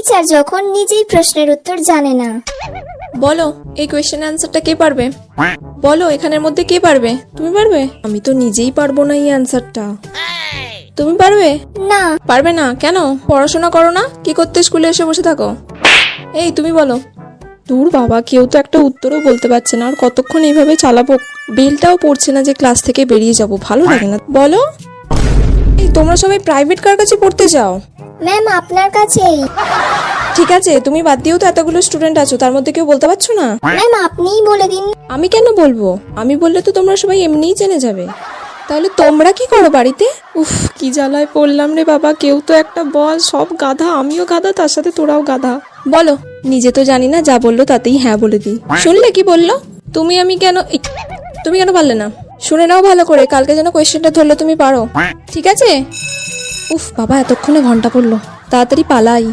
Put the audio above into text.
Teacher যখন নিজেই প্রশ্নের উত্তর জানে না। বলো এই কোয়েশ্চেন অ্যান্সারটা কে পারবে? বলো এখানের মধ্যে কে পারবে? তুমি পারবে? আমি তো নিজেই পারবো না এই অ্যান্সারটা। তুমি পারবে? না। পারবে না কেন? পড়াশোনা করো না? কি করতে স্কুলে এসে বসে থাকো? এই তুমি বলো। দূর বাবা, কেউ তো একটা উত্তরও বলতে পারছে না, আর কতক্ষণ এইভাবে চালাবো? বেলটাও পড়ছে না যে ক্লাস থেকে বেরিয়ে যাব, ভালো লাগে না। বলো। এই তোমরা সবাই প্রাইভেট কার কাছে পড়তে যাও? ম্যাম আপনার কাছেই। ঠিক আছে, তুমি বাদ দিয়েও তো এতগুলো স্টুডেন্ট আছো, তার মধ্যে কেউ বলতে পারছো না? ম্যাম আপনিই বলে দিন। আমি কেন বলবো? আমি বললে তো তোমরা সবাই এমনিই জেনে যাবে। তাহলে তোমরা কি করো বাড়িতে? উফ, কি জ্বালায় পড়লাম রে বাবা, কেউ তো একটা বল। সব গাধা, আমিও গাধা, তার সাথে তোরাও গাধা। বলো। নিজে তো জানি না, যা বললো তাতেই হ্যাঁ বলে দিই। শুনলে কি বললো? তুমি কেন পারলে না? শুনে নাও ভালো করে, কালকে যেন কোয়েশ্চেনটা ধরলে তুমি পারো, ঠিক আছে? উফ বাবা, এতক্ষণে ঘন্টা পড়লো, তাড়াতাড়ি পালাই।